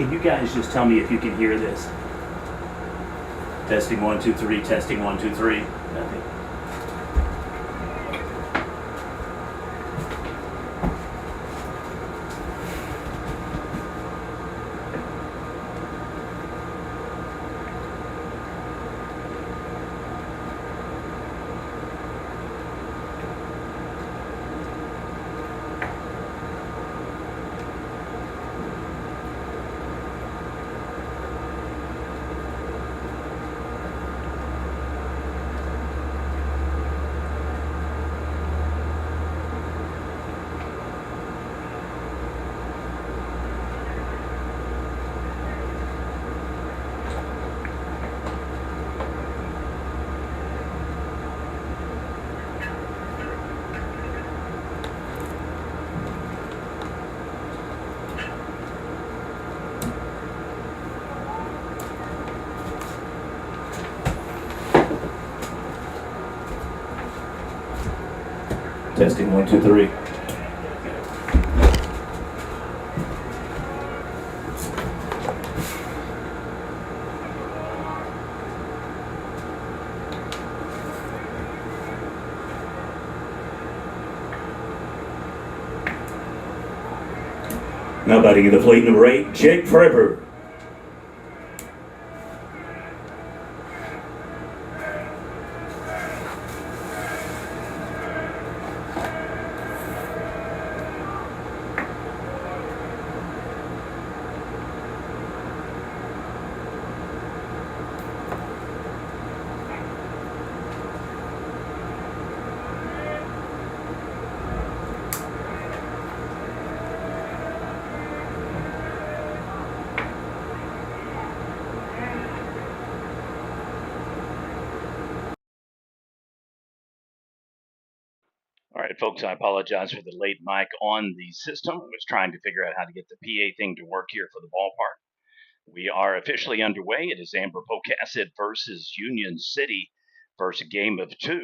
can you guys just tell me if you can hear this? Testing 1 2 3. Testing 1 2 3. Nothing. Testing 1 2 3. Now batting in the plate, number 8, Jake Prepper. All right, folks, I apologize for the late mic on the system. I was trying to figure out how to get the PA thing to work here for the ballpark. We are officially underway. It is Amber Pocasset versus Union City, first game of 2.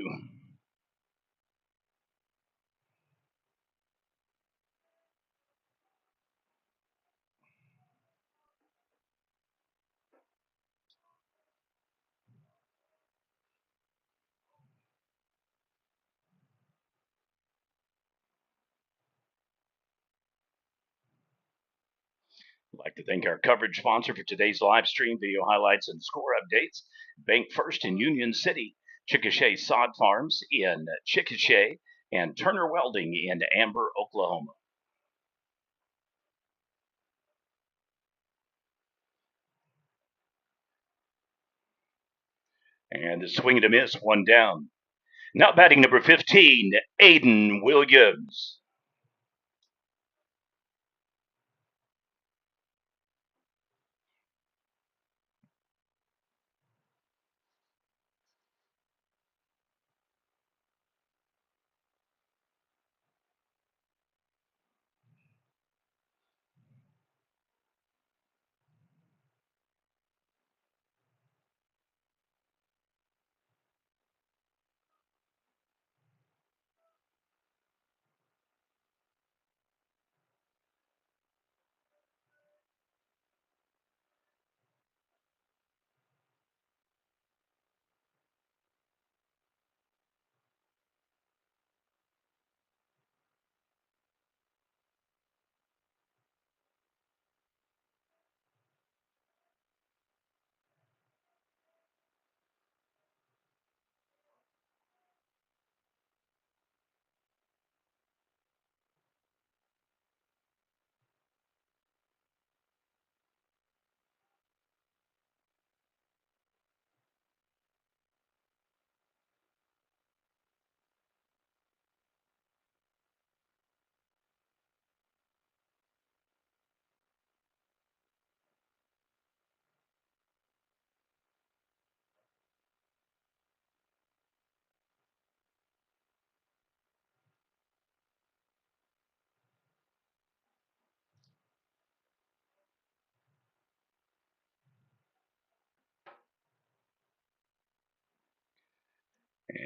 I'd like to thank our coverage sponsor for today's live stream, video highlights, and score updates. Bank First in Union City, Chickasha Sod Farms in Chickasha, and Turner Welding in Amber, Oklahoma. And the swing and a miss, 1 down. Now batting number 15, Aiden Williams.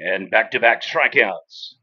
And back-to-back strikeouts.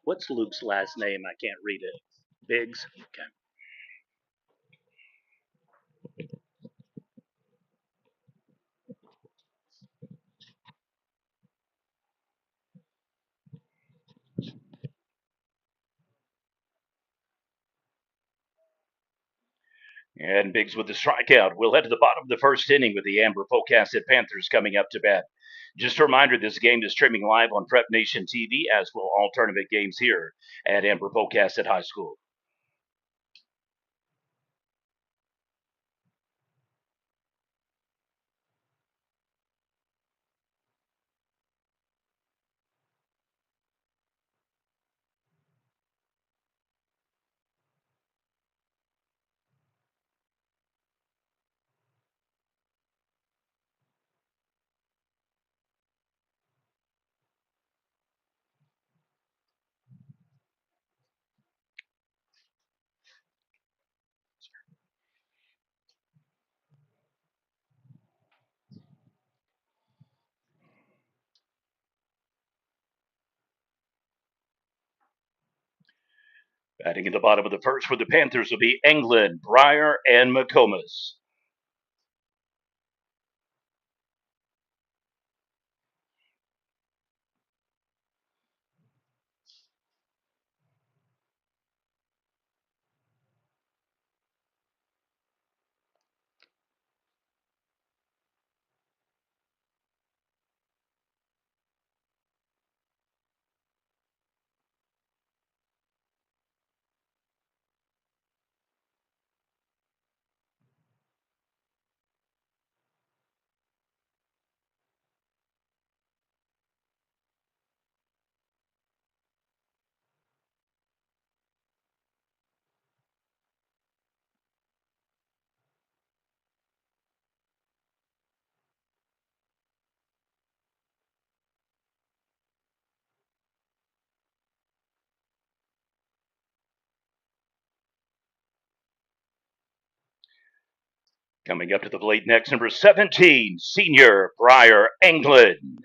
What's Luke's last name? I can't read it. Biggs? Okay. And Biggs with the strikeout. We'll head to the bottom of the first inning with the Amber Pocasset Panthers coming up to bat. Just a reminder, this game is streaming live on Prep Nation TV, as will all tournament games here at Amber Pocasset High School. Batting in the bottom of the first for the Panthers will be England, Breyer, and McComas. Coming up to the plate next, number 17, senior Breyer England.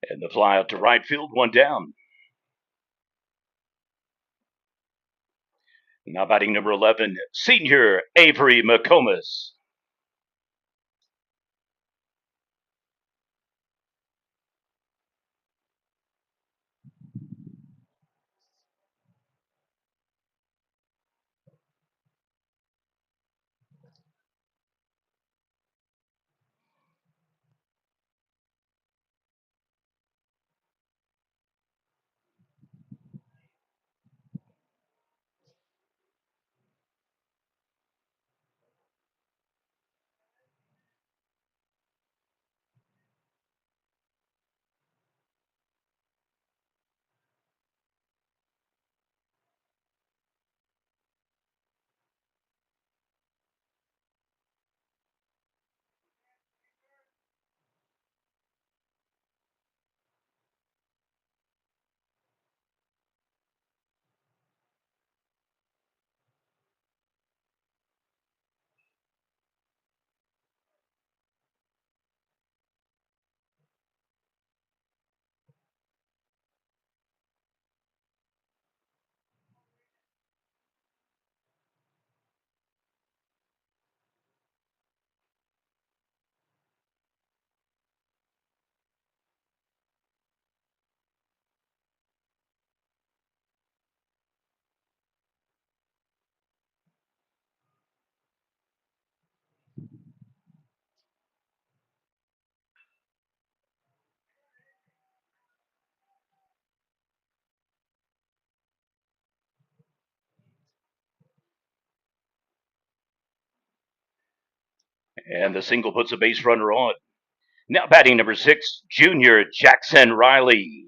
And the fly out to right field, one down. Now batting number 11, senior Avery McComas. And the single puts a base runner on. Now batting number 6, junior Jackson Riley.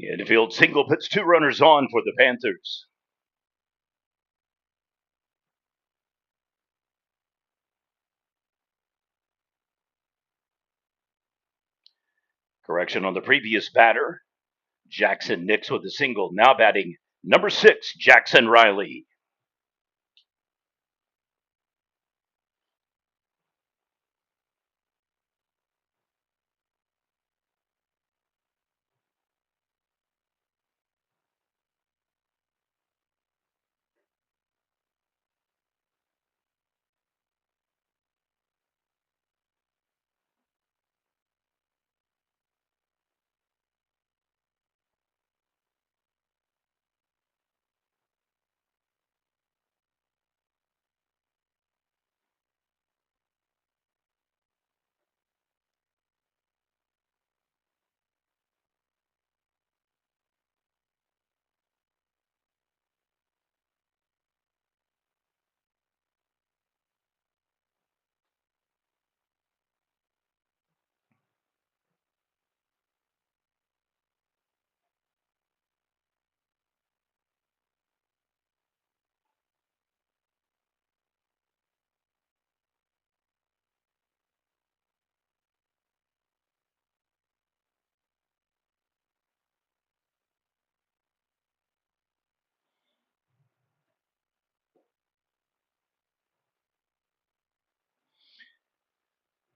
Infield single puts 2 runners on for the Panthers. Correction on the previous batter. Jackson Nix with a single. Now batting number 6, Jackson Riley.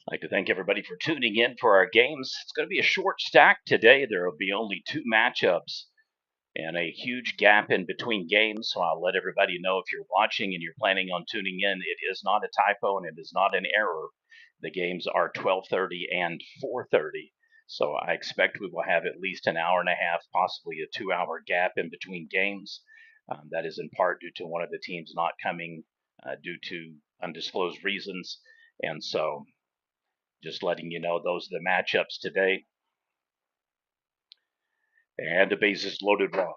I'd like to thank everybody for tuning in for our games. It's going to be a short stack today. There will be only 2 matchups and a huge gap in between games. So I'll let everybody know if you're watching and you're planning on tuning in, it is not a typo and it is not an error. The games are 12:30 and 4:30. So I expect we will have at least an hour and a half, possibly a 2-hour gap in between games. That is in part due to one of the teams not coming due to undisclosed reasons. And so just letting you know those are the matchups today. And the bases loaded raw.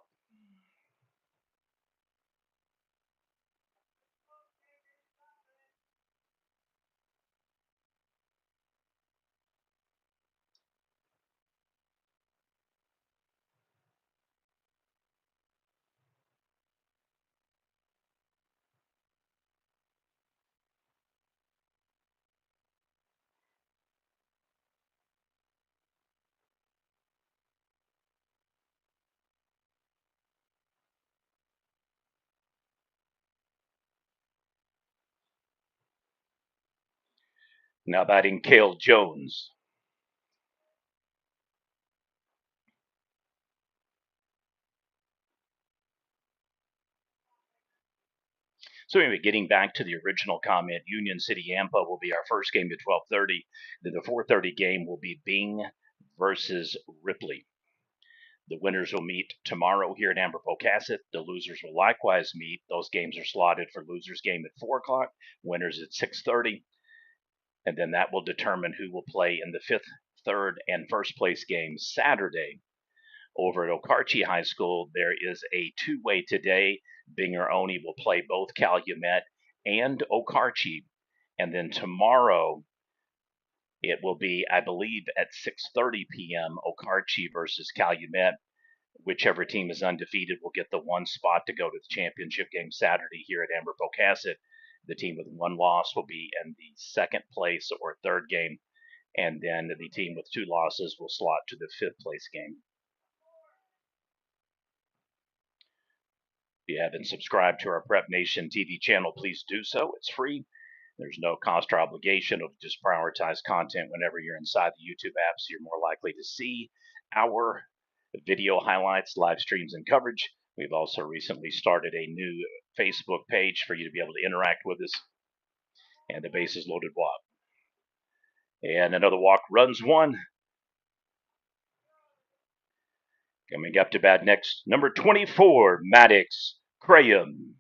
Now batting Cale Jones. So anyway, getting back to the original comment, Union City Yampa will be our first game at 12:30. Then the 4:30 game will be Bing versus Ripley. The winners will meet tomorrow here at Amber Pocasset. The losers will likewise meet. Those games are slotted for losers game at 4 o'clock, winners at 6:30, and then that will determine who will play in the 5th, 3rd, and 1st place game Saturday. Over at Okarche High School, there is a 2-way today. Binger Oni will play both Calumet and Okarche. And then tomorrow, it will be, I believe, at 6:30 p.m. Okarche versus Calumet. Whichever team is undefeated will get the 1 spot to go to the championship game Saturday here at Amber Pocasset. The team with 1 loss will be in the 2nd place or 3rd game, and then the team with 2 losses will slot to the 5th place game. If you haven't subscribed to our Prep Nation TV channel, please do so. It's free. There's no cost or obligation. It'll just prioritize content whenever you're inside the YouTube app, so you're more likely to see our video highlights, live streams, and coverage. We've also recently started a new Facebook page for you to be able to interact with us. And the bases loaded walk. And another walk, runs 1. Coming up to bat next, number 24, Maddox Graham.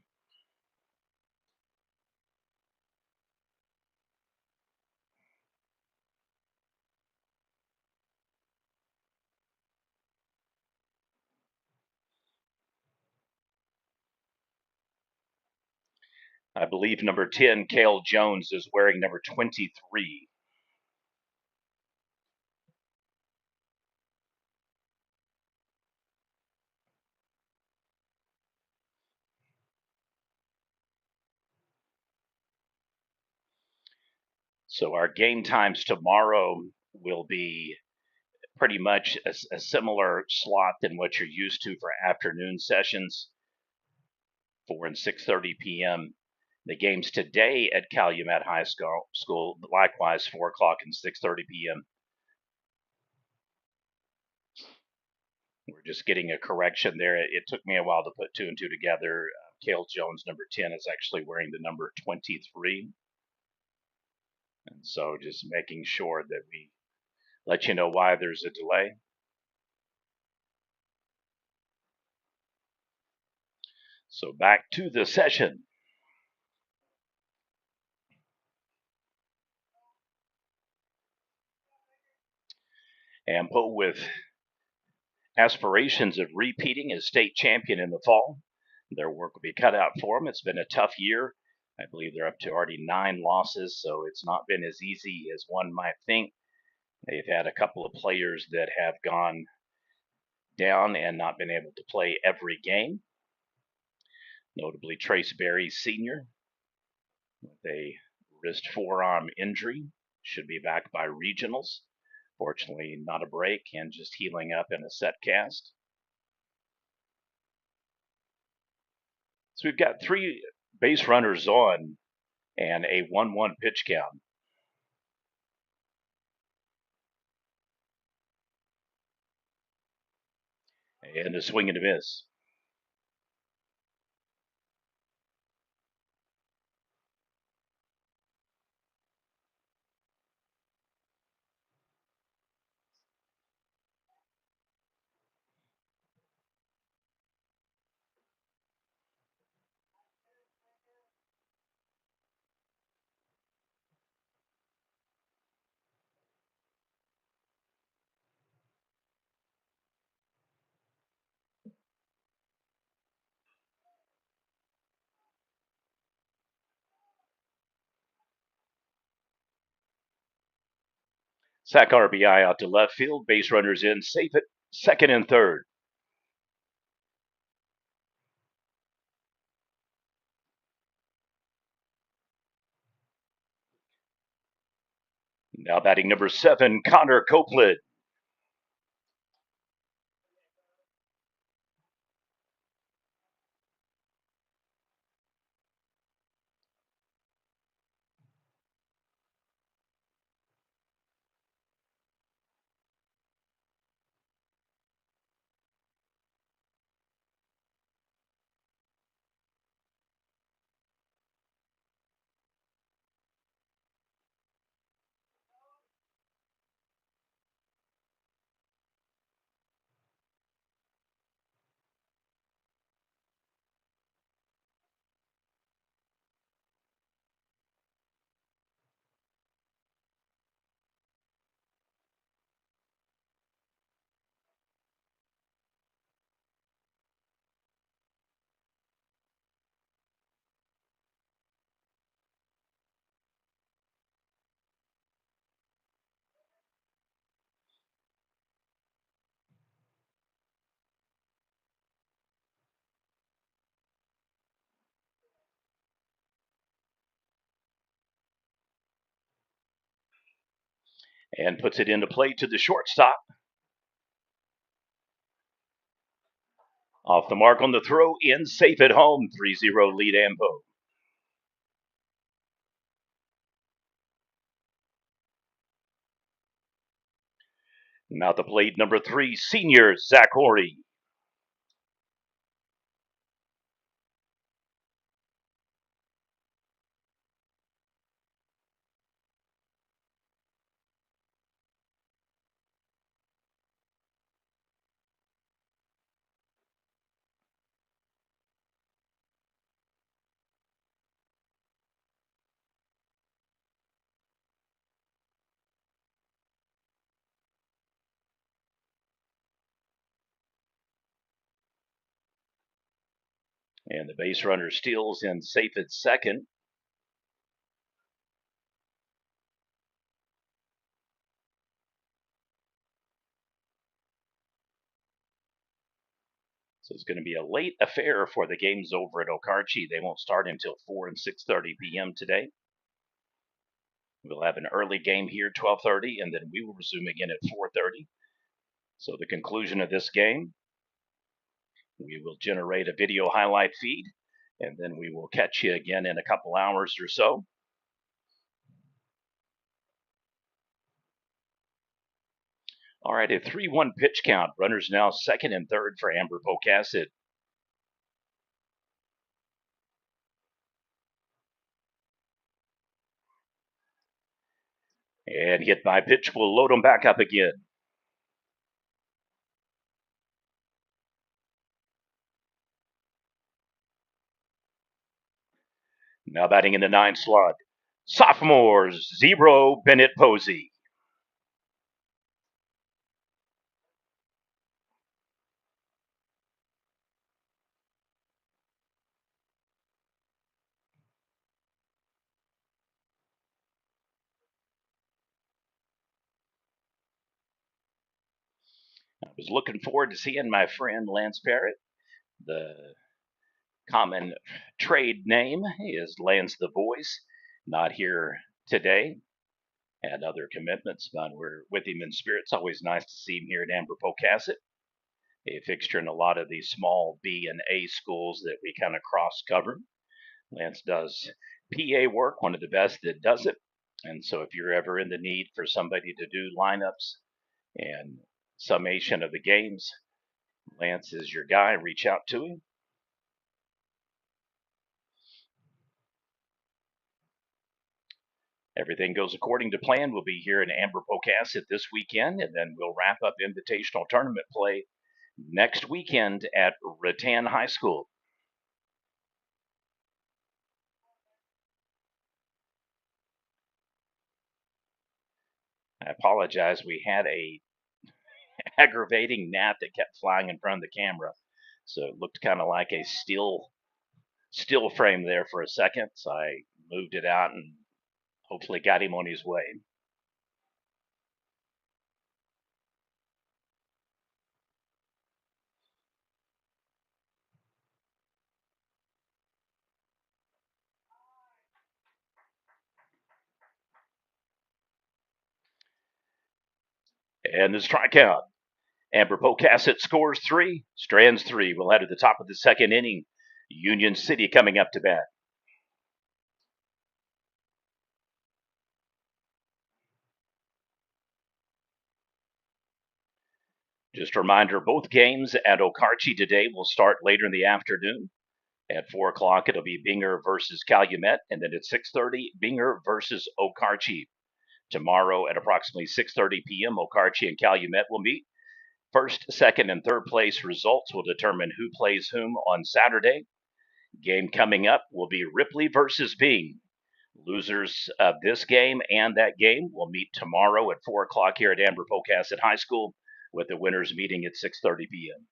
I believe number 10, Cale Jones, is wearing number 23. So our game times tomorrow will be pretty much a similar slot than what you're used to for afternoon sessions, 4 and 6:30 p.m. The games today at Calumet High School, likewise 4 o'clock and 6:30 p.m. We're just getting a correction there. It took me a while to put 2 and 2 together. Cale Jones, number 10, is actually wearing the number 23. And so just making sure that we let you know why there's a delay. So back to the session. Ampo with aspirations of repeating as state champion in the fall. Their work will be cut out for them. It's been a tough year. I believe they're up to already 9 losses, so it's not been as easy as one might think. They've had a couple of players that have gone down and not been able to play every game, notably Trace Berry Sr. with a wrist forearm injury, should be back by regionals. Fortunately, not a break and just healing up in a set cast. So we've got 3 base runners on and a 1-1 pitch count. And a swing and a miss. Sack RBI out to left field. Base runners in, safe at second and third. Now batting number 7, Connor Copeland. and puts it into play to the shortstop. Off the mark on the throw, in, safe at home, 3-0 lead Ambo. Now the plate, number 3, senior Zach Horry. And the base runner steals in, safe at second. So it's going to be a late affair for the games over at Okarche. They won't start until 4 and 6:30 p.m. today. We'll have an early game here, 12:30, and then we will resume again at 4:30. So the conclusion of this game, we will generate a video highlight feed, and then we will catch you again in a couple hours or so. All right, a 3-1 pitch count. Runners now second and third for Amber Pocasset. And hit by pitch will load them back up again. Now batting in the 9th slot, sophomore Zero Bennett Posey. I was looking forward to seeing my friend Lance Parrott. The common trade name is Lance the Voice. Not here today. Had other commitments, but we're with him in spirit. It's always nice to see him here at Amber Pocasset, a fixture in a lot of these small B and A schools that we kind of cross cover. Lance does PA work, one of the best that does it. And so if you're ever in the need for somebody to do lineups and summation of the games, Lance is your guy. Reach out to him. Everything goes according to plan. We'll be here in Amber Pocasset this weekend, and then we'll wrap up invitational tournament play next weekend at Rattan High School. I apologize. We had a aggravating gnat that kept flying in front of the camera, so it looked kind of like a still frame there for a second. So I moved it out and hopefully got him on his way. And the strikeout. Amber Pocasset scores 3, strands 3. We'll head to the top of the second inning. Union City coming up to bat. Just a reminder, both games at Okarche today will start later in the afternoon. At 4 o'clock, it'll be Binger versus Calumet, and then at 6:30, Binger versus Okarche. Tomorrow at approximately 6:30 p.m., Okarche and Calumet will meet. First, second, and third place results will determine who plays whom on Saturday. Game coming up will be Ripley versus Bing. Losers of this game and that game will meet tomorrow at 4 o'clock here at Amber Pocasset High School, with the winners meeting at 6:30 p.m.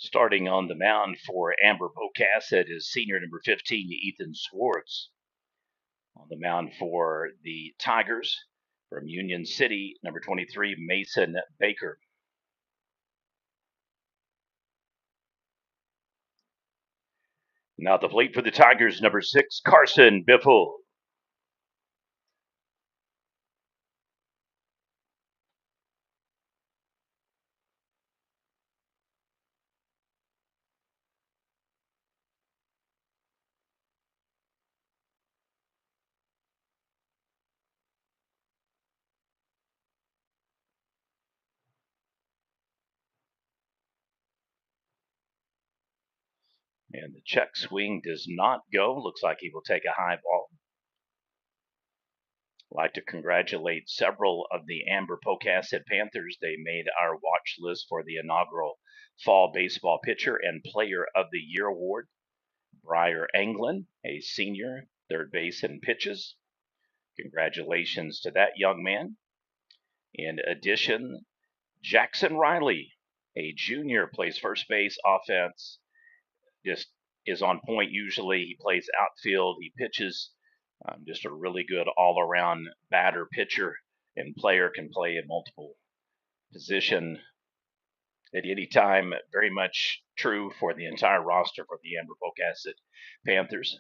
Starting on the mound for Amber Pocasset is senior number 15, Ethan Swartz. On the mound for the Tigers from Union City, number 23, Mason Baker. Now at the plate for the Tigers, number 6, Carson Biffle. And the check swing does not go. Looks like he will take a high ball. I'd like to congratulate several of the Amber Pocasset Panthers. They made our watch list for the inaugural Fall Baseball Pitcher and Player of the Year award. Briar Anglin, a senior, third base and pitches. Congratulations to that young man. In addition, Jackson Riley, a junior, plays first base, offense, just is on point usually. He plays outfield, he pitches, just a really good all around batter, pitcher, and player, can play in multiple position at any time. Very much true for the entire roster for the Amber Pocasset Panthers.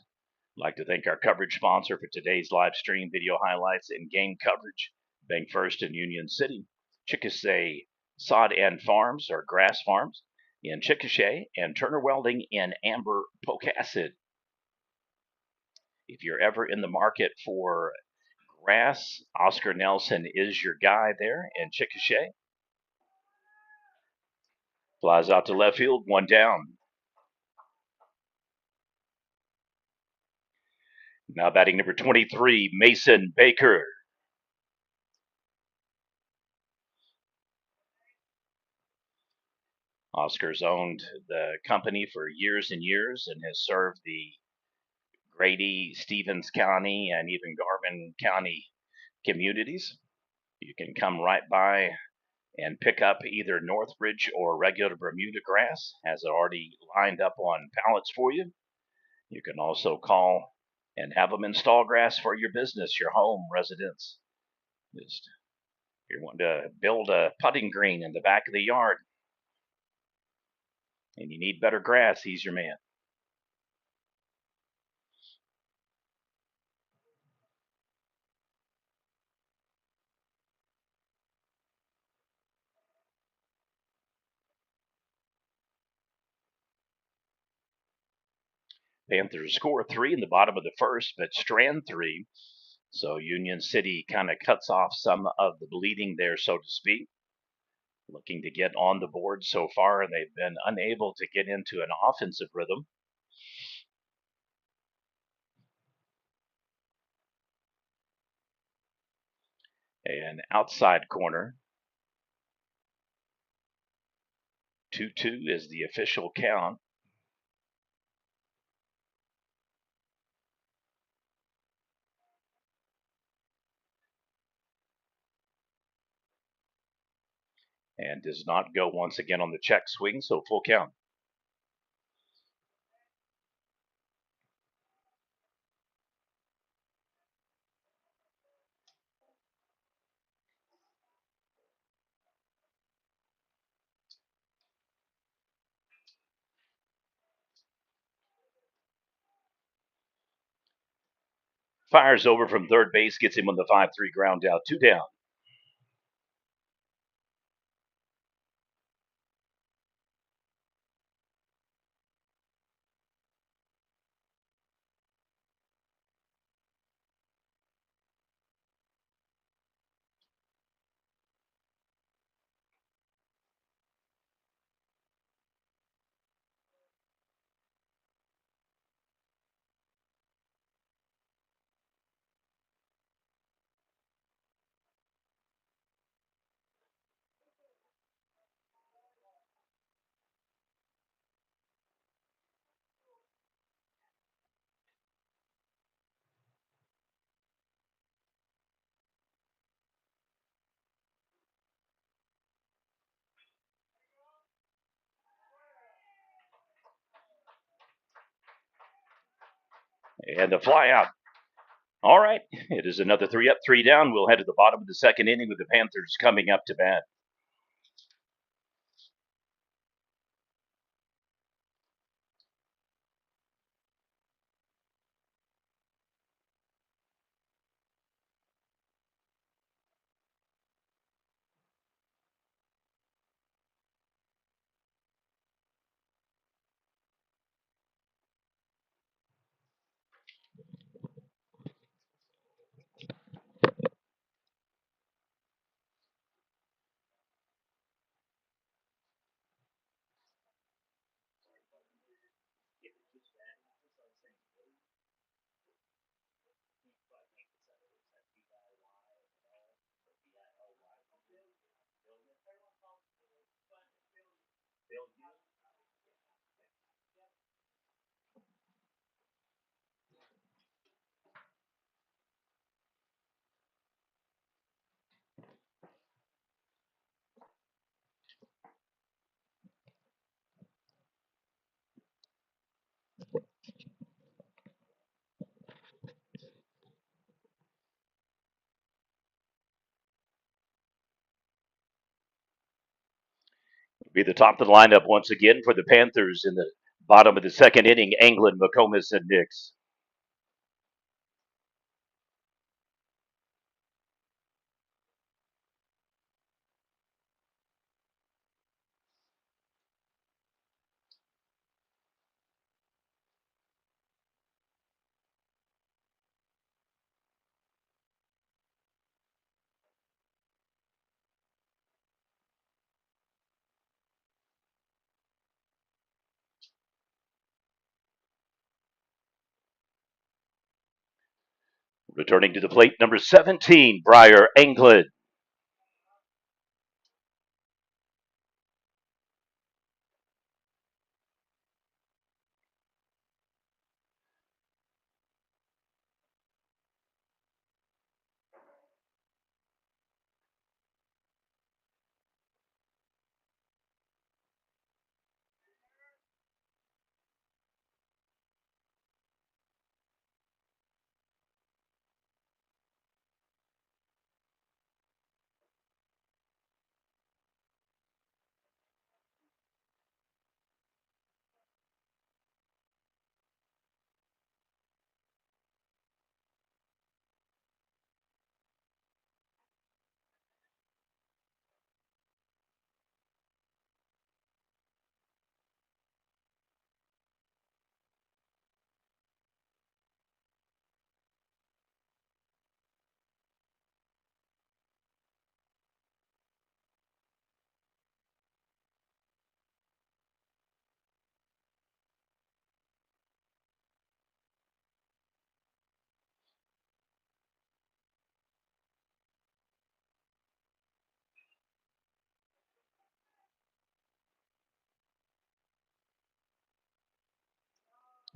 I'd like to thank our coverage sponsor for today's live stream, video highlights, and game coverage, Bank First in Union City, Chickasha Sod and Farms, or Grass Farms, in Chickasha, and Turner Welding in Amber Pocasset. If you're ever in the market for grass, Oscar Nelson is your guy there in Chickasha. Flies out to left field, one down. Now batting number 23, Mason Baker. Oscar's owned the company for years and years and has served the Grady, Stevens County, and even Garvin County communities. You can come right by and pick up either Northbridge or regular Bermuda grass, has it already lined up on pallets for you. You can also call and have them install grass for your business, your home, residence. Just if you want to build a putting green in the back of the yard and you need better grass, he's your man. Panthers score 3 in the bottom of the first, but strand 3. So Union City kind of cuts off some of the bleeding there, so to speak. Looking to get on the board so far, and they've been unable to get into an offensive rhythm. An outside corner. 2-2 is the official count. And does not go once again on the check swing, so full count. Fires over from third base, gets him on the 5-3 ground out, 2 down. And the fly out. All right. It is another 3 up, 3 down. We'll head to the bottom of the second inning with the Panthers coming up to bat. Be the top of the lineup once again for the Panthers in the bottom of the second inning. Anglin, McComas, and Nix. Returning to the plate, number 17, Briar Anglin.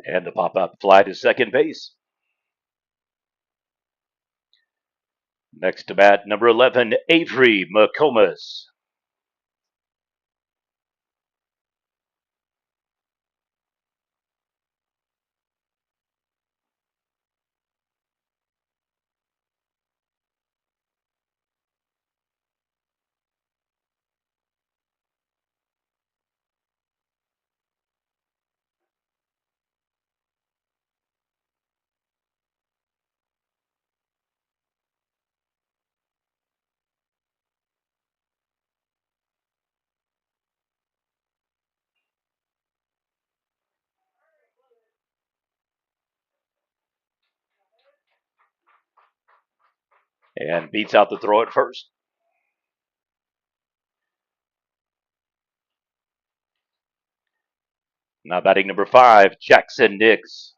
And the pop up fly to second base. Next to bat, number 11, Avery McComas. And beats out the throw at first. Now batting number 5, Jackson Nix.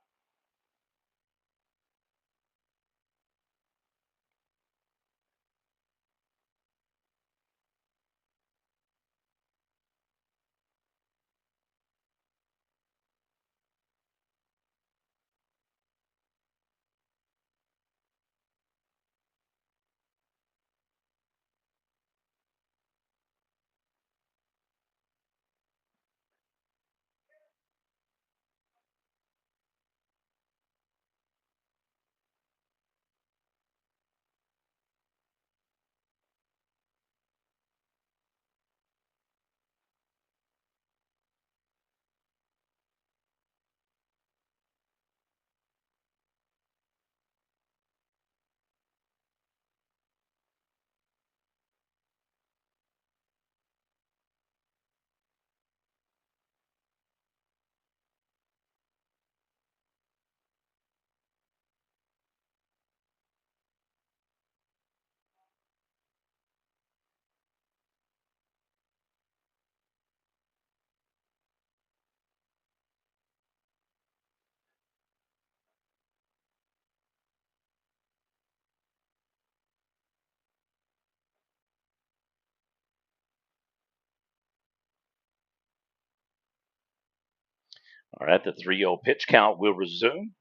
All right, the 3-0 pitch count will resume.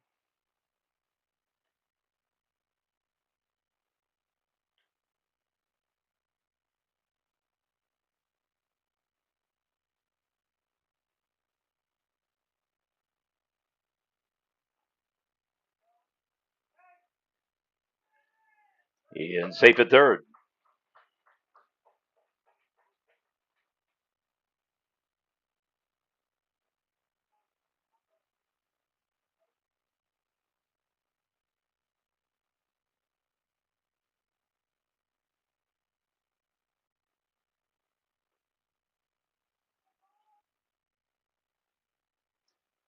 And safe at third.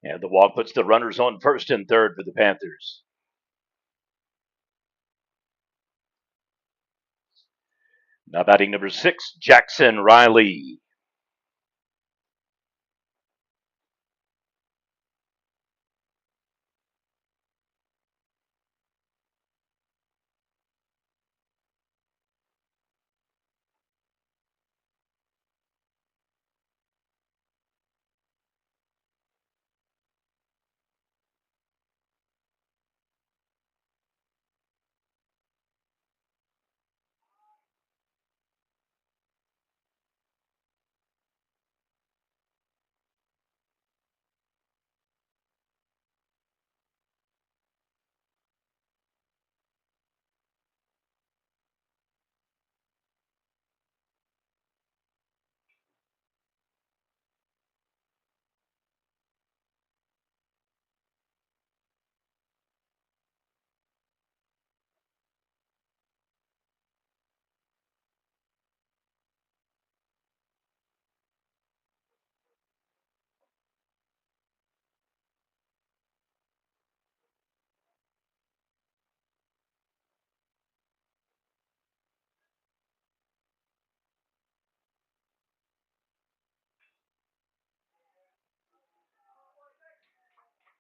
And the walk puts the runners on first and third for the Panthers. Now batting number 6, Jackson Riley.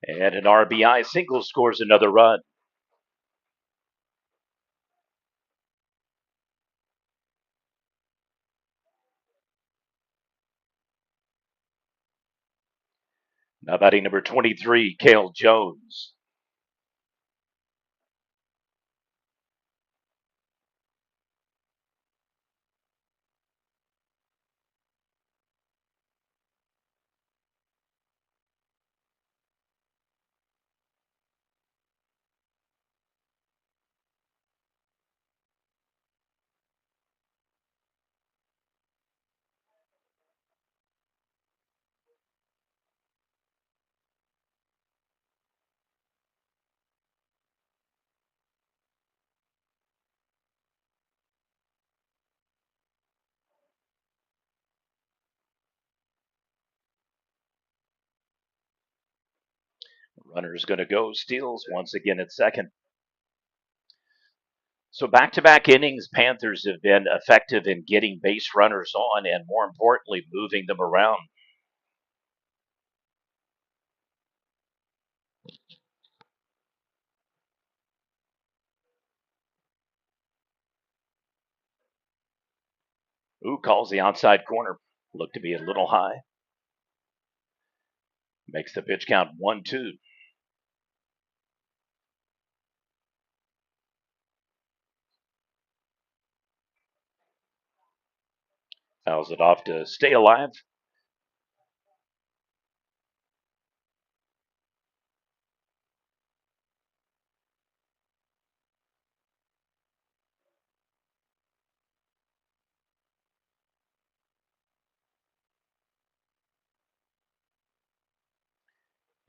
And an RBI single scores another run. Now batting number 23, Cale Jones. Runner's going to go. Steals once again at second. So back-to-back innings, Panthers have been effective in getting base runners on and, more importantly, moving them around. Ooh, calls the outside corner. Looked to be a little high. Makes the pitch count 1-2. Fouls it off to stay alive.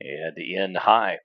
And in high.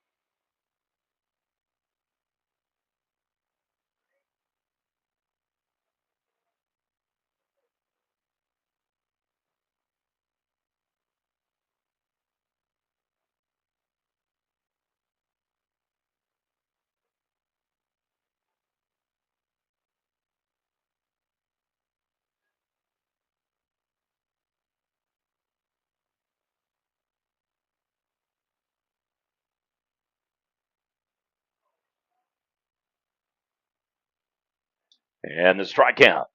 And the strikeout.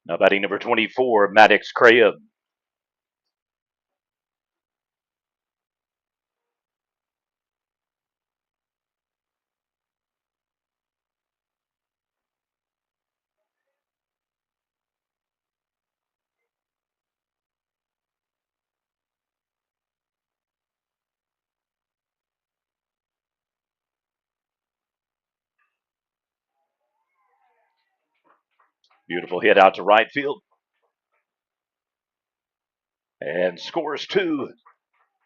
Now batting number 24, Maddox Craig. Beautiful hit out to right field. And scores 2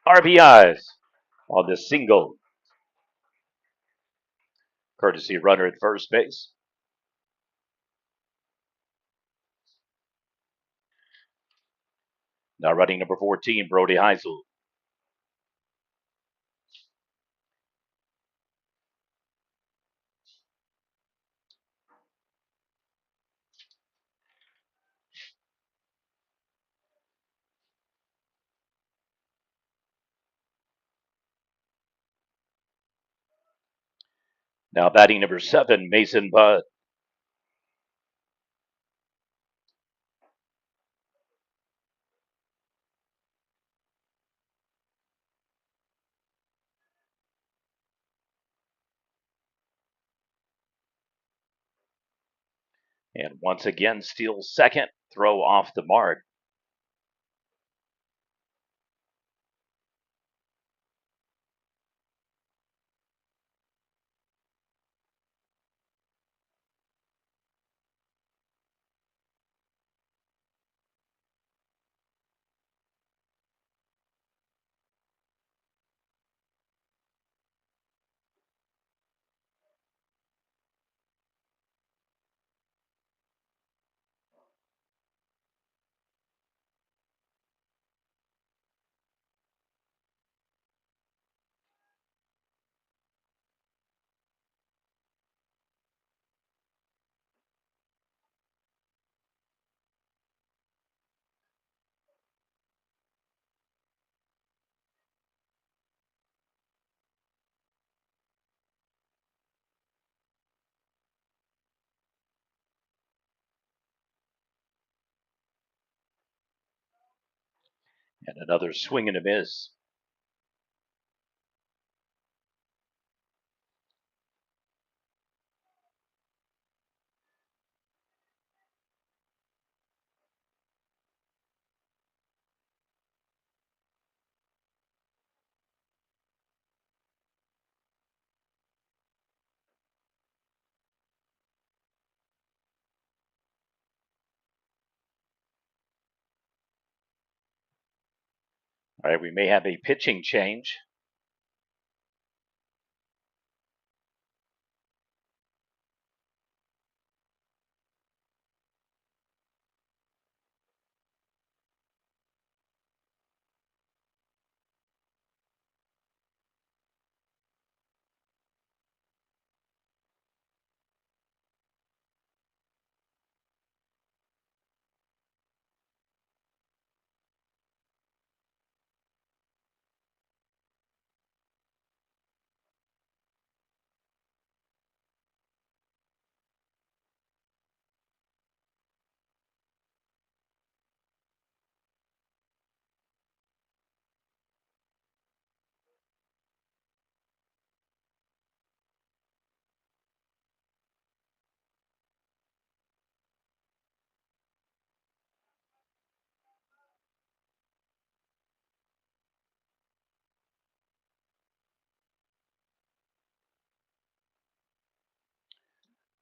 RBIs on this single. Courtesy runner at first base. Now running number 14, Brody Heisel. Now batting number 7, Mason Budd. And once again, steals second, throw off the mark. And another swing and a miss. All right, we may have a pitching change.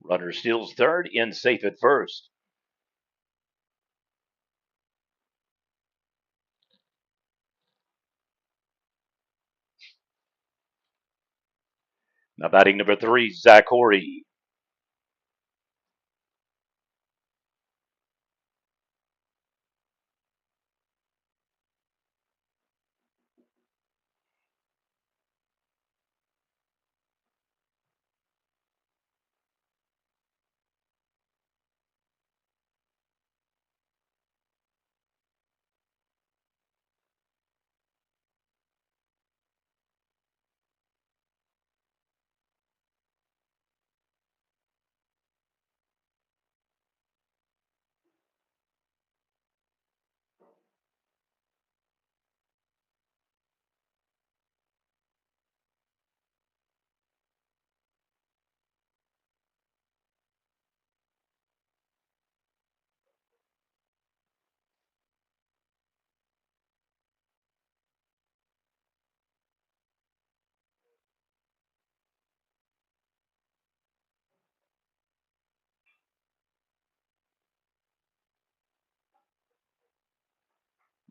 Runner steals third, in safe at first. Now batting number 3, Zach Horry.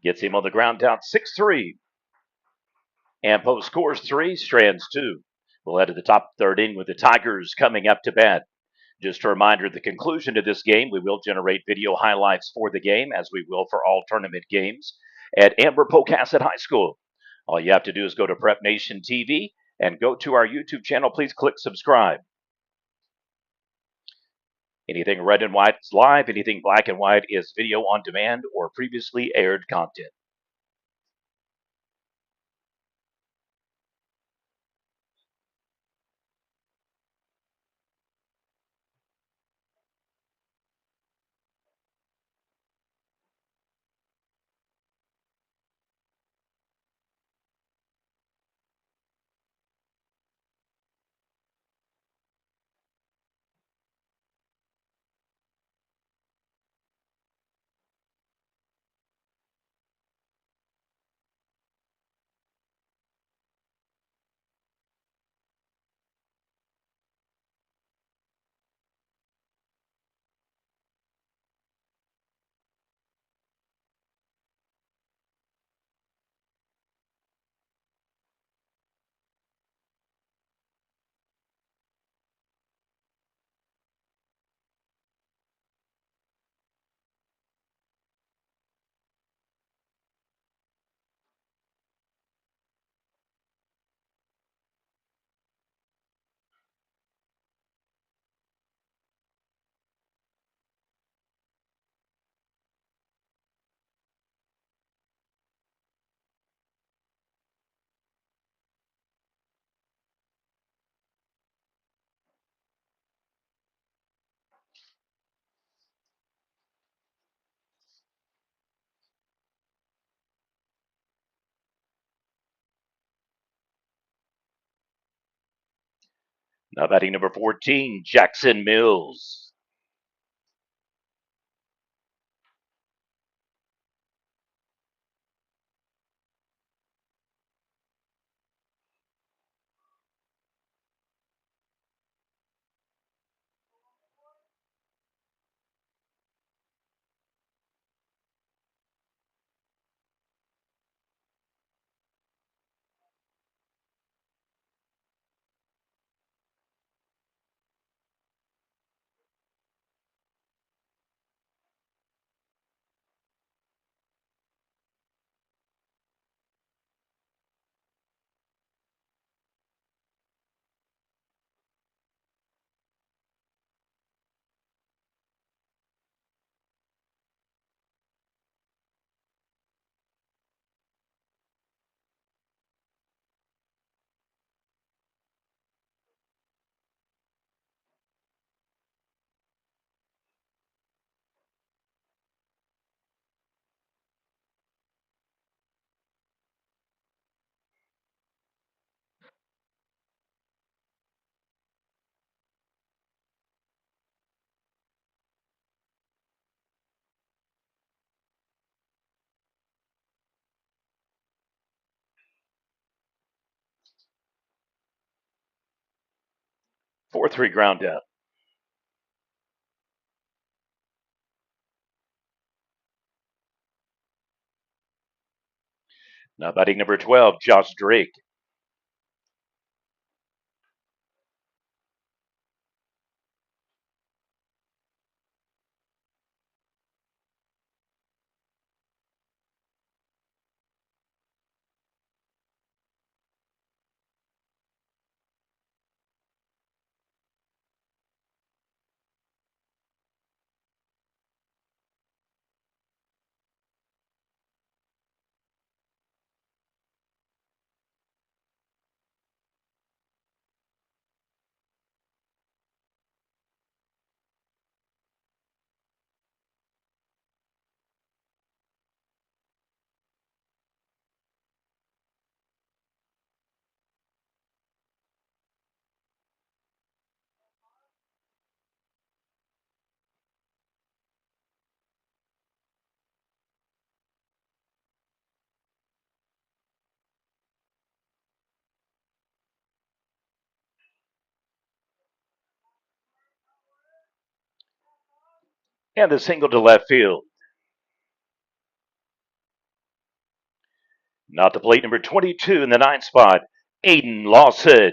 Gets him on the ground down 6-3. Ampo scores 3, strands 2. We'll head to the top third inning with the Tigers coming up to bat. Just a reminder, at the conclusion of this game, we will generate video highlights for the game, as we will for all tournament games, at Amber Pocasset High School. All you have to do is go to Prep Nation TV and go to our YouTube channel. Please click subscribe. Anything red and white is live. Anything black and white is video on demand or previously aired content. Now batting number 14, Jackson Mills. Four three ground out. Now batting number 12, Josh Drake. And the single to left field. Now to plate number 22 in the ninth spot, Aiden Lawson.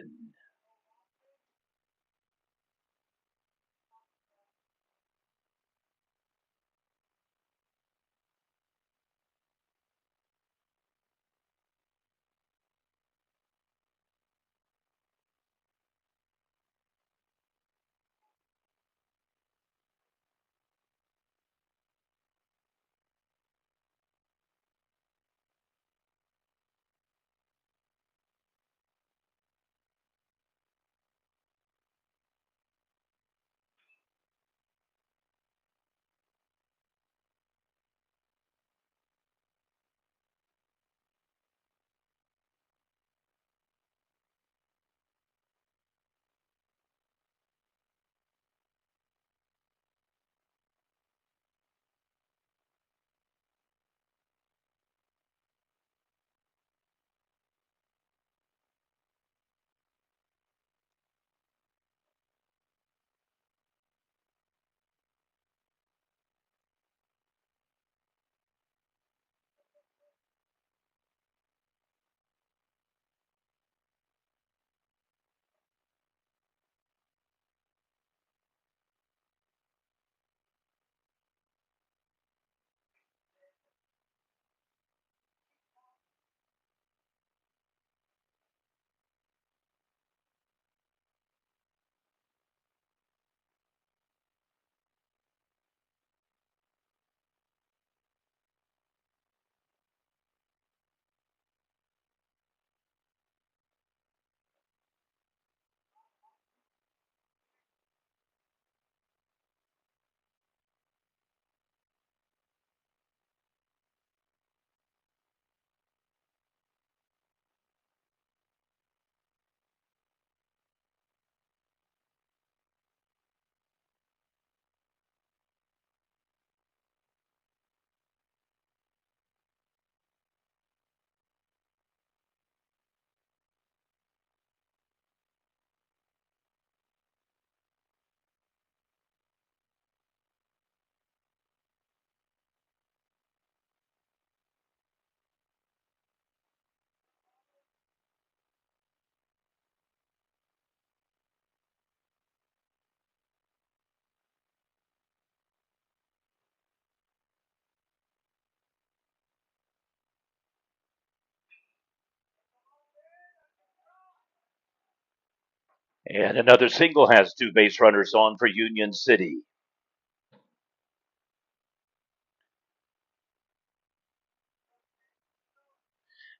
And another single has two base runners on for Union City.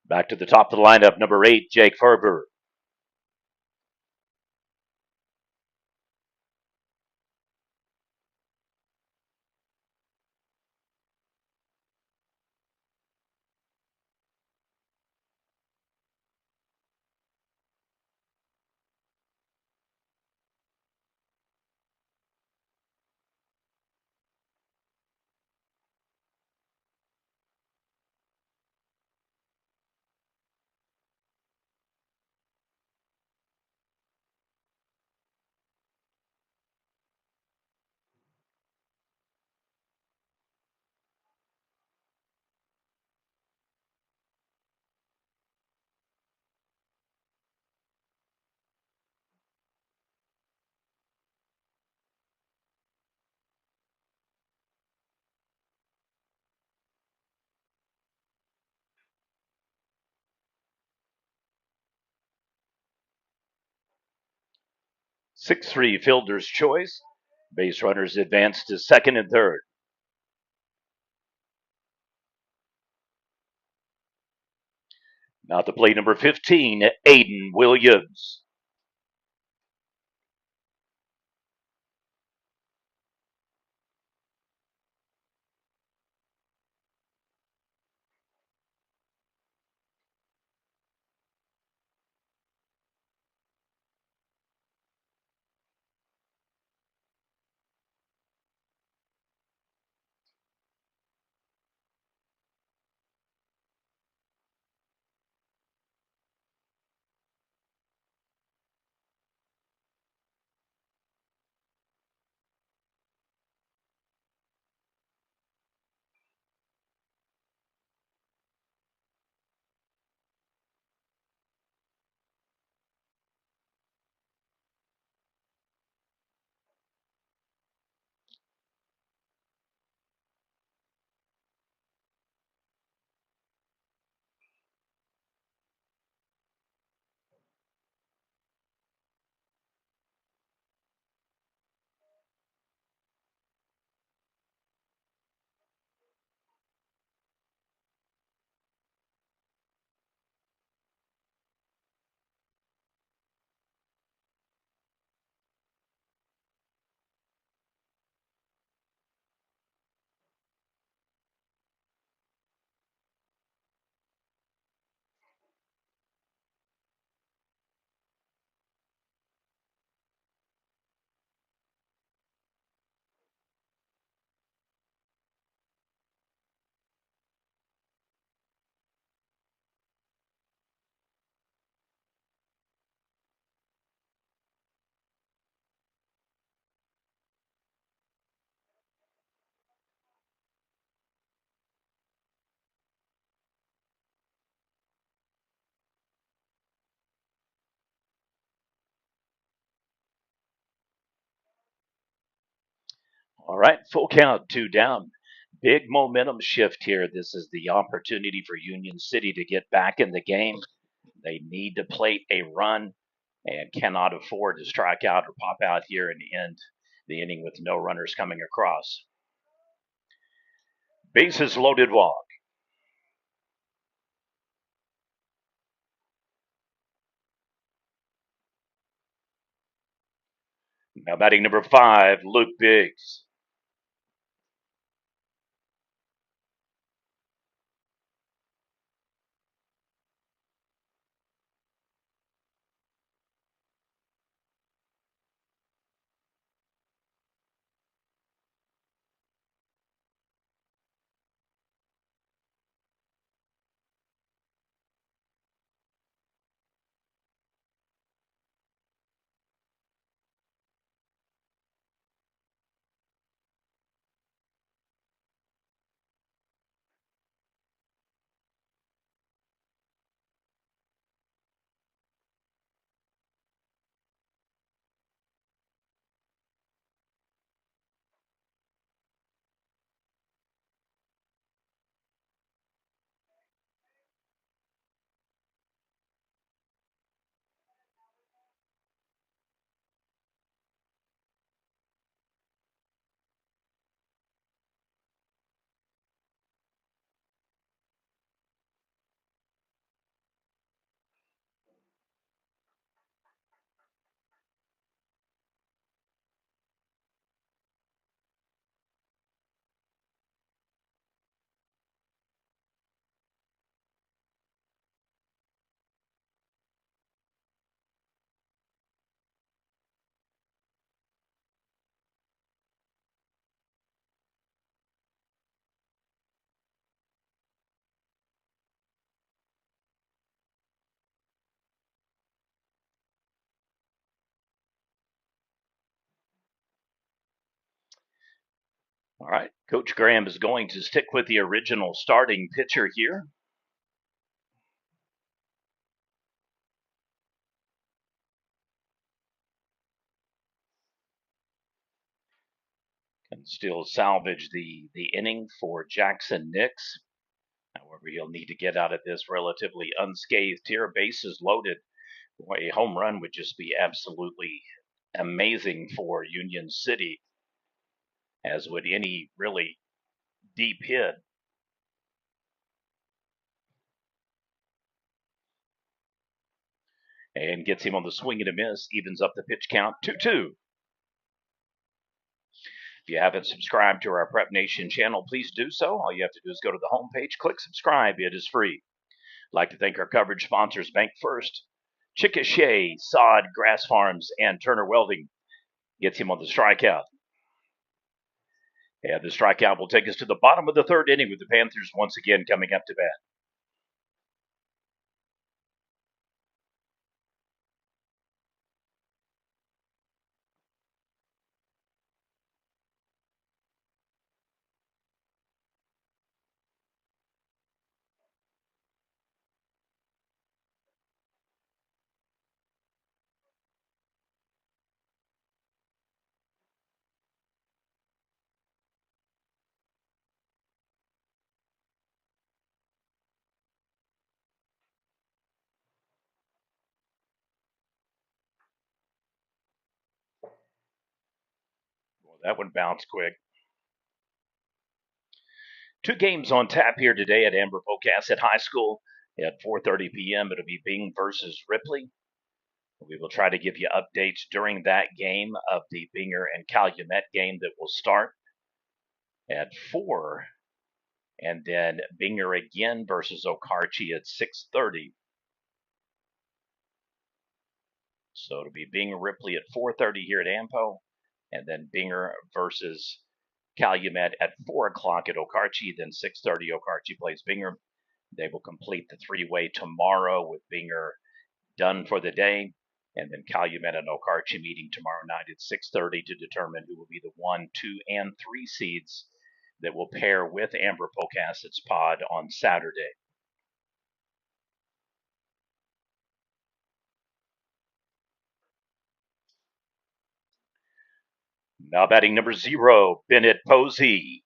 Back to the top of the lineup, number 8, Jake Ferber. Six three fielder's choice. Base runners advance to second and third. Now to play number 15, Aiden Williams. All right, full count, two down. Big momentum shift here. This is the opportunity for Union City to get back in the game. They need to plate a run and cannot afford to strike out or pop out here and end the inning with no runners coming across. Bases loaded walk. Now batting number 5, Luke Biggs. All right, Coach Graham is going to stick with the original starting pitcher here. Can still salvage the inning for Jackson Nix. However, he'll need to get out of this relatively unscathed here. Bases loaded. Boy, a home run would just be absolutely amazing for Union City, as would any really deep hit. And gets him on the swing and a miss, evens up the pitch count 2-2. If you haven't subscribed to our Prep Nation channel, please do so. All you have to do is go to the homepage, click subscribe. It is free. I'd like to thank our coverage sponsors, Bank First, Chickasha, Sod, Grass Farms, and Turner Welding. Gets him on the strikeout. And the strikeout will take us to the bottom of the third inning with the Panthers once again coming up to bat. Well, that one bounced quick. Two games on tap here today at Amber Pocasset High School at 4:30 p.m. It'll be Bing versus Ripley. We will try to give you updates during that game of the Binger and Calumet game that will start at 4, and then Binger again versus Okarche at 6:30. So it'll be Binger Ripley at 4:30 here at Ampo, and then Binger versus Calumet at 4 o'clock at Okarche. Then 6:30 Okarche plays Binger. They will complete the three-way tomorrow with Binger done for the day, and then Calumet and Okarche meeting tomorrow night at 6:30 to determine who will be the 1, 2, and 3 seeds that will pair with Amber Pocasset's pod on Saturday. Now batting number 0, Bennett Posey.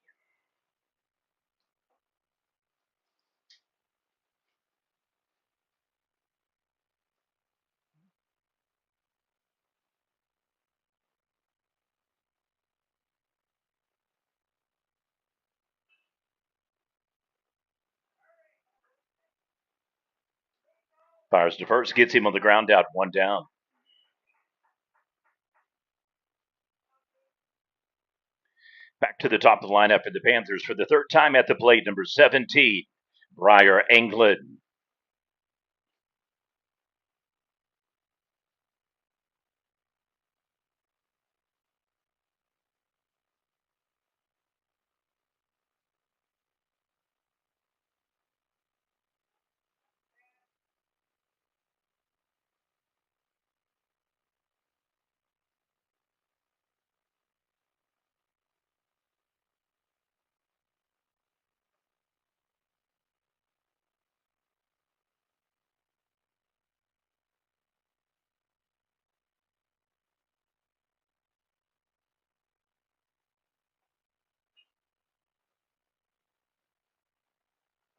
Fires to first, gets him on the ground out, 1 down. Back to the top of the lineup for the Panthers for the third time at the plate, number 17, Briar England.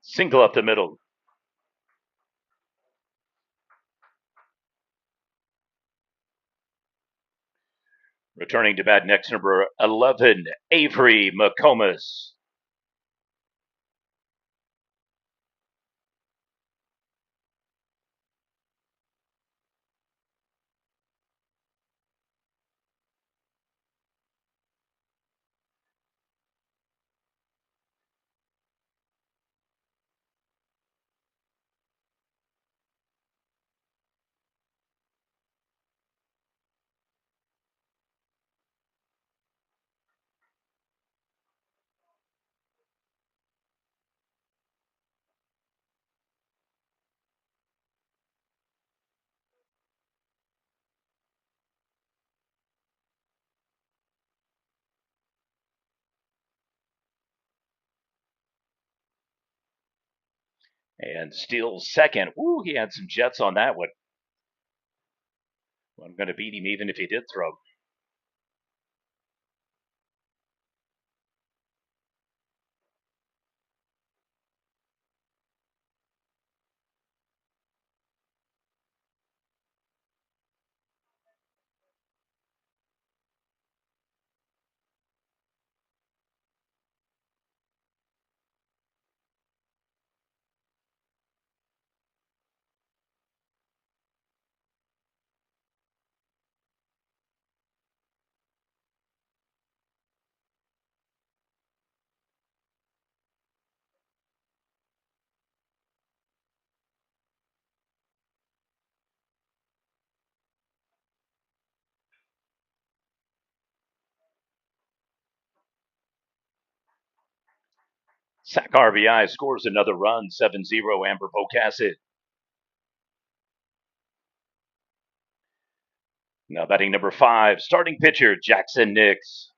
Single up the middle. Returning to bat next, number 11, Avery McComas. And steals second. Ooh, he had some jets on that one. I'm going to beat him even if he did throw. Sack RBI scores another run, 7-0, Amber Pocasset. Now batting number 5, starting pitcher, Jackson Nix.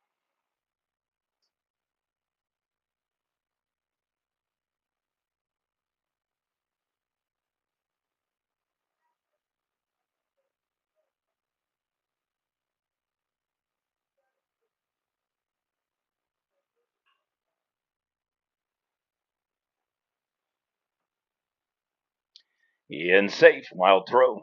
In safe, wild throw.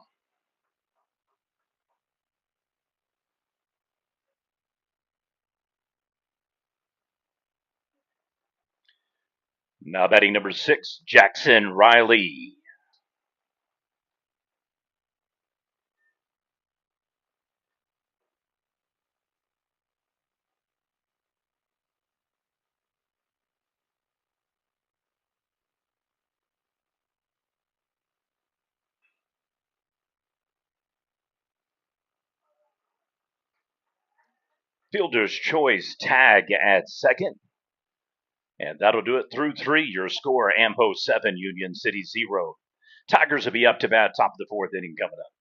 Now batting number 6, Jackson Riley. Fielder's choice tag at second. And that'll do it through 3. Your score, Ampo 7, Union City 0. Tigers will be up to bat, top of the 4th inning coming up.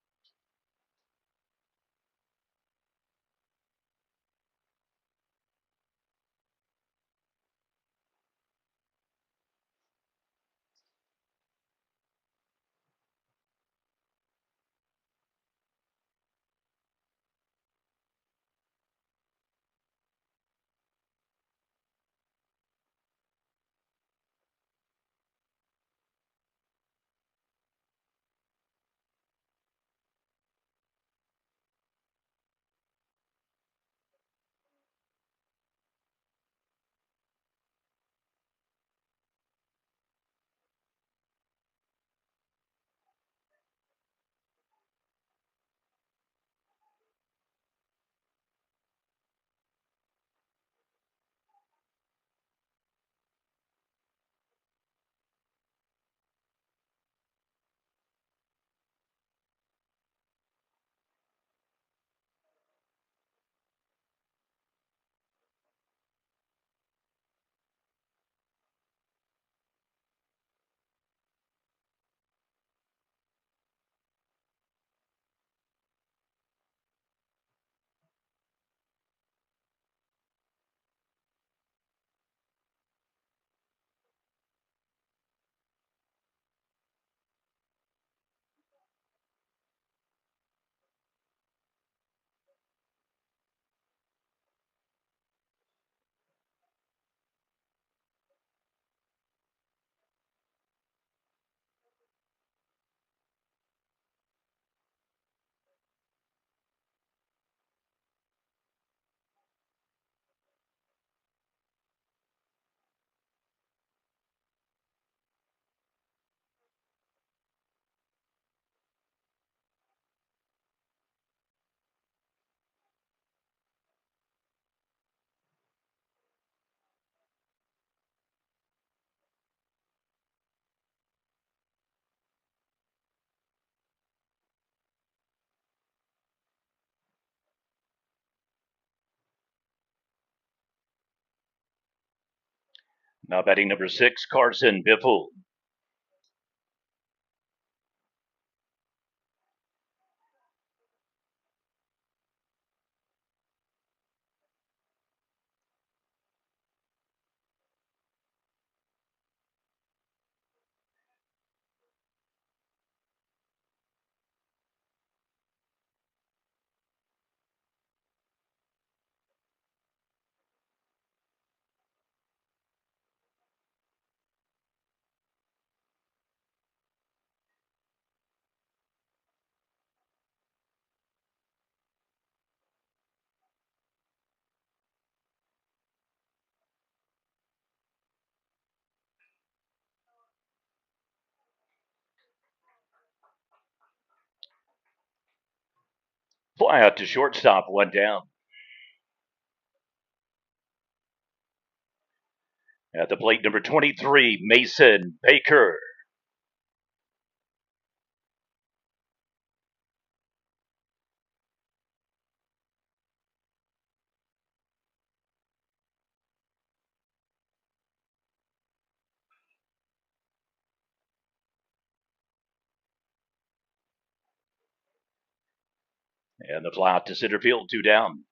Now batting number 6, Carson Biffle. Fly out to shortstop, 1 down. At the plate, number 23, Mason Baker. And the fly out to center field, 2 down.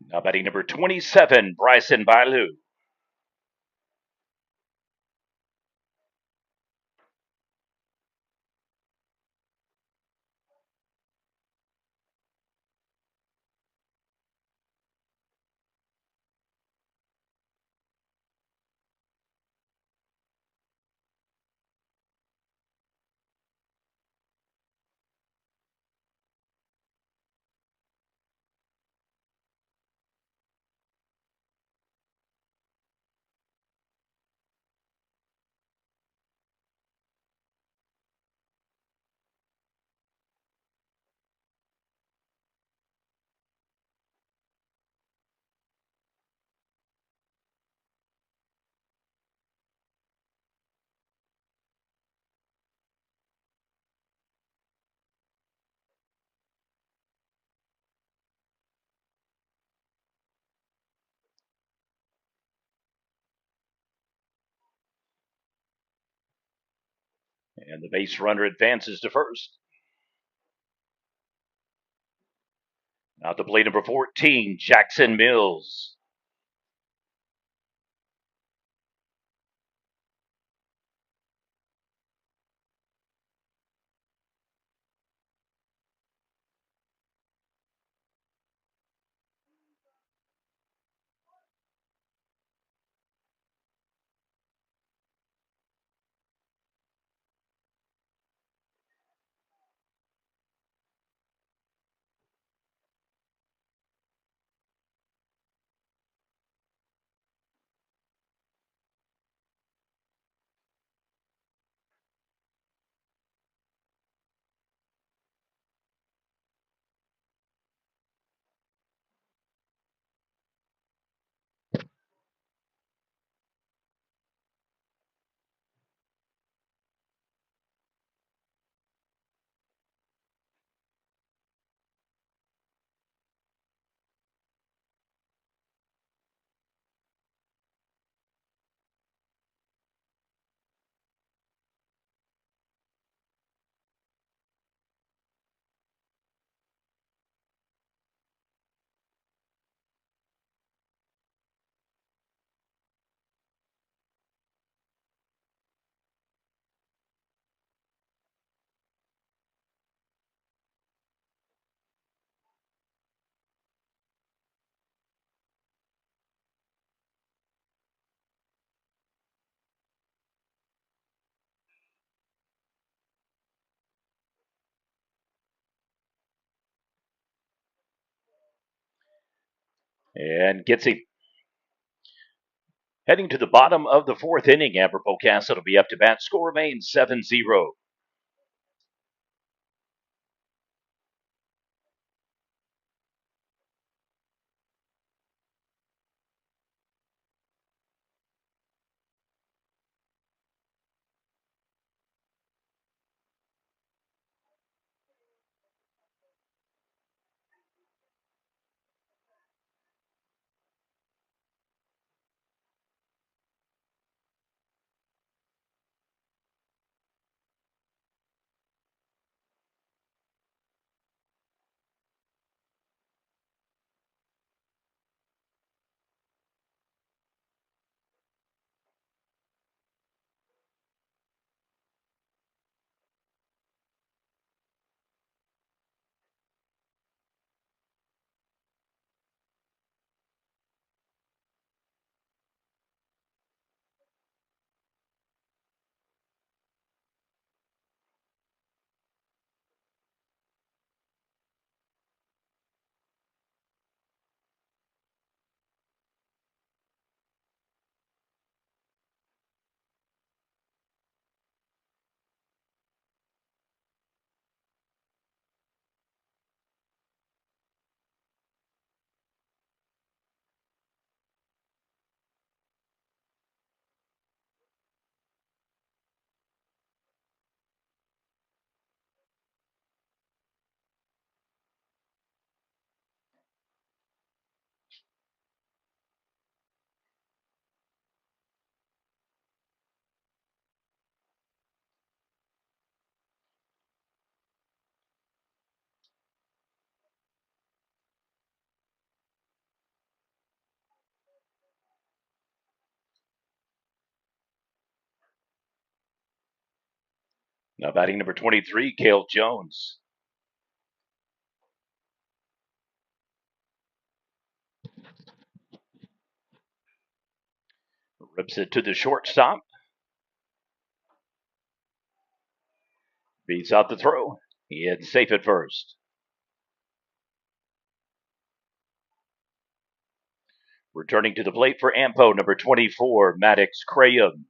Now batting number 27, Bryson Bailu. And the base runner advances to first. Now to play number 14, Jackson Mills. And gets him. Heading to the bottom of the 4th inning, Amber Pocasset will be up to bat. Score remains 7-0. Now batting number 23, Cale Jones. Rips it to the shortstop. Beats out the throw. He hit safe at first. Returning to the plate for Ampo, number 24, Maddox Crayon.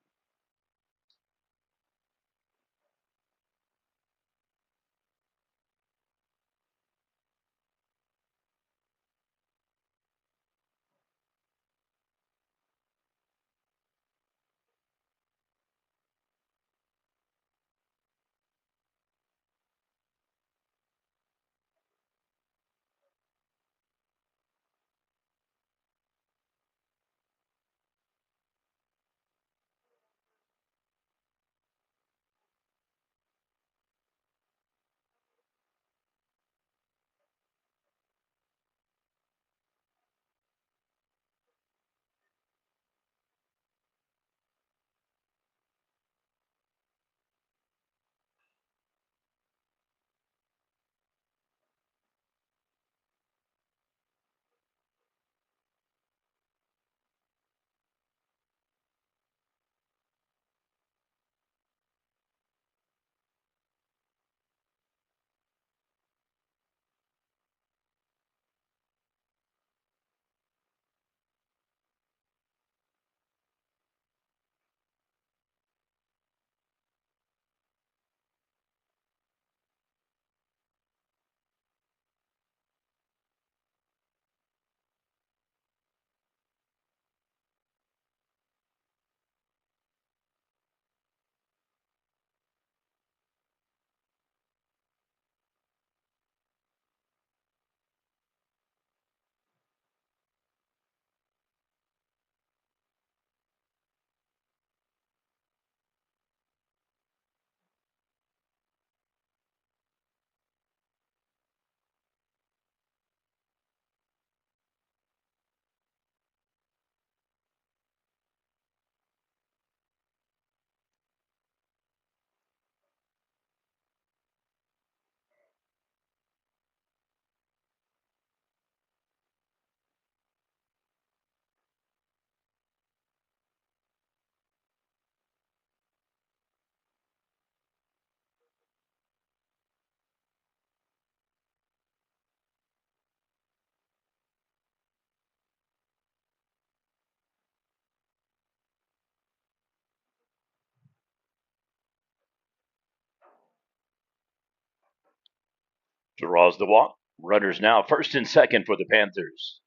Draws the walk. Runners now first and second for the Panthers.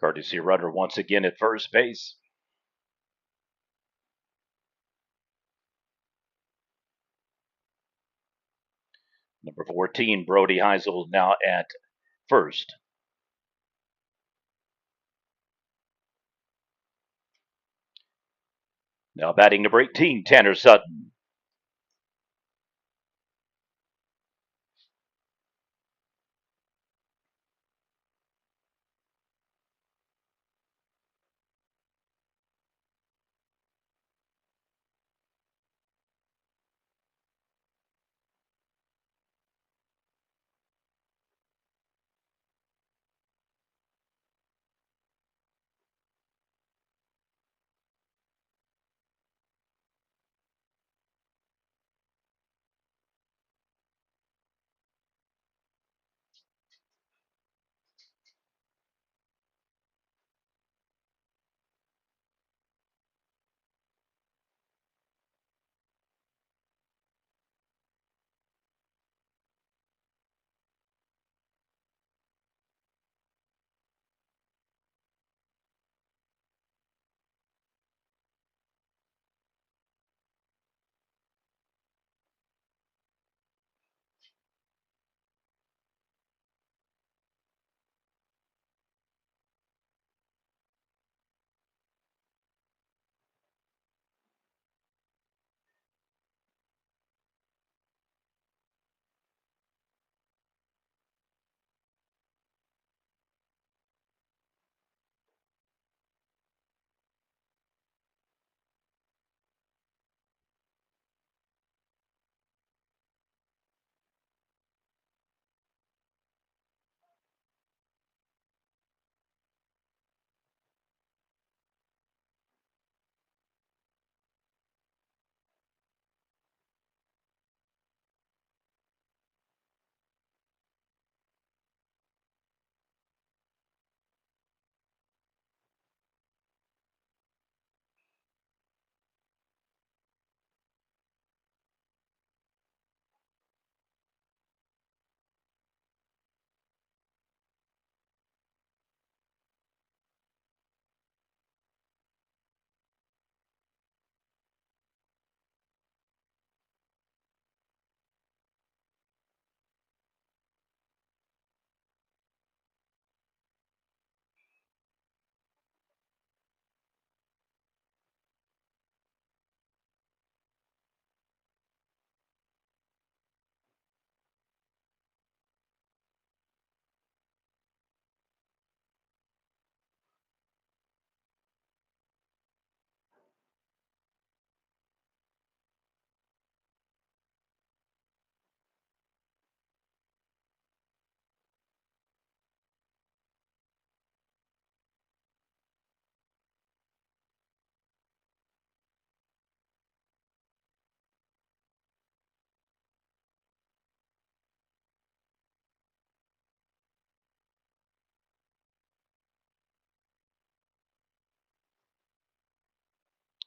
Courtesy runner once again at first base. Number 14, Brody Heisel, now at first. Now batting number 18, Tanner Sutton.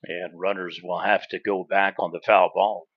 And runners will have to go back on the foul ball.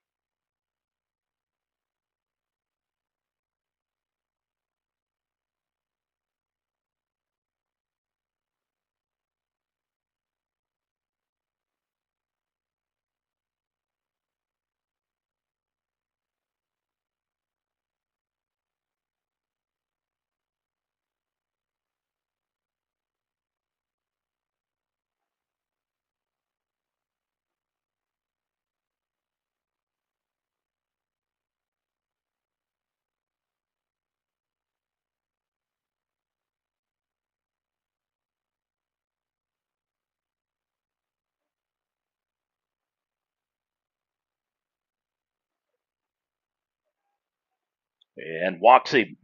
And walks him.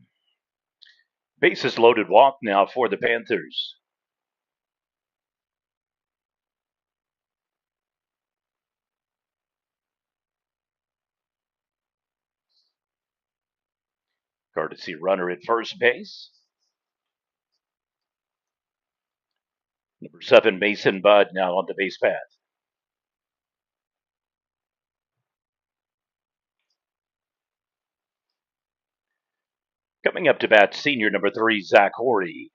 Bases loaded walk now for the Panthers. Courtesy runner at first base. Number 7, Mason Budd, now on the base path. Coming up to bat, senior number 3, Zach Horry.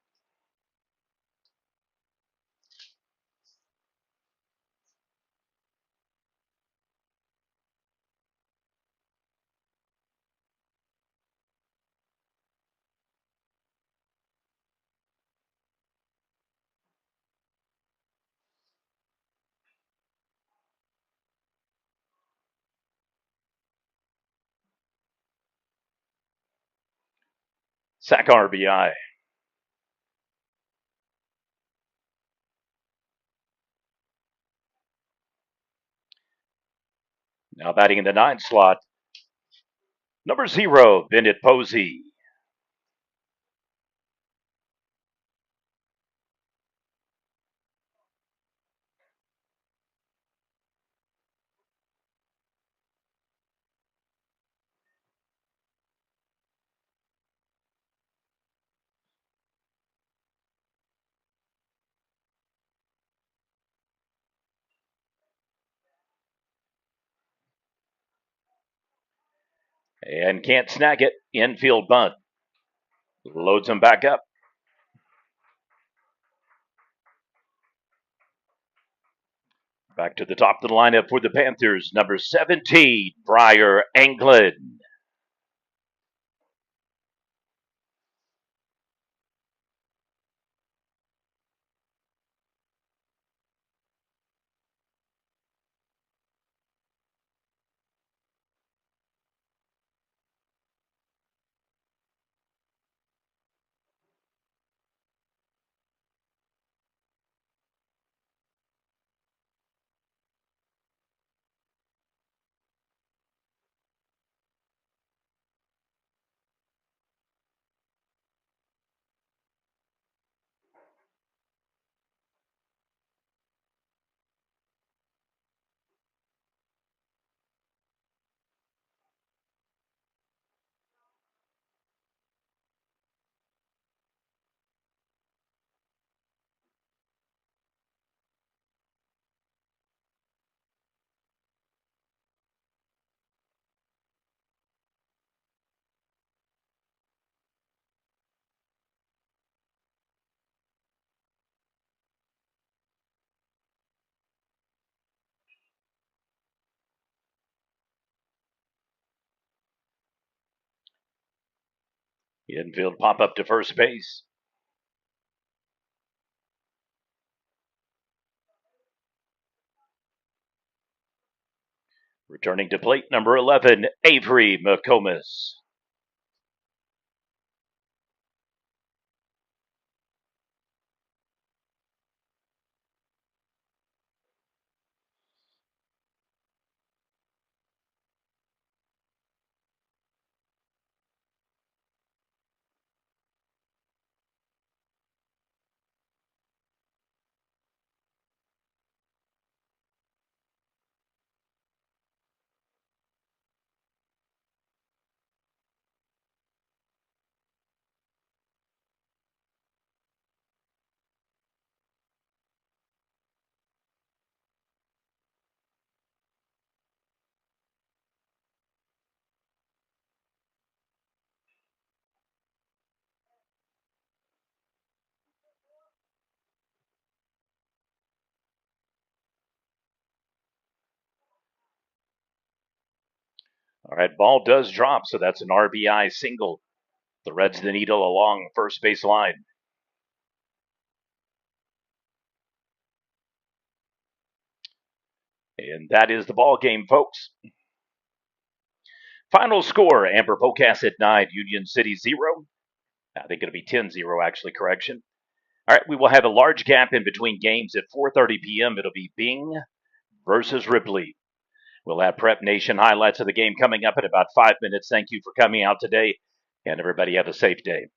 Sack RBI. Now batting in the 9 slot, number 0, Bennett Posey. And can't snag it. Infield bunt. Loads him back up. Back to the top of the lineup for the Panthers, number 17, Briar Anglin. Infield pop up to first base. Returning to plate, number 11, Avery McComas. All right, ball does drop, so that's an RBI single. Threads the needle along first base line. And that is the ball game, folks. Final score, Amber Pocasset 9, Union City 0. I think it'll be 10-0, actually, correction. All right, we will have a large gap in between games at 4:30 p.m. It'll be Bing versus Ripley. We'll have Prep Nation highlights of the game coming up in about 5 minutes. Thank you for coming out today, and everybody have a safe day.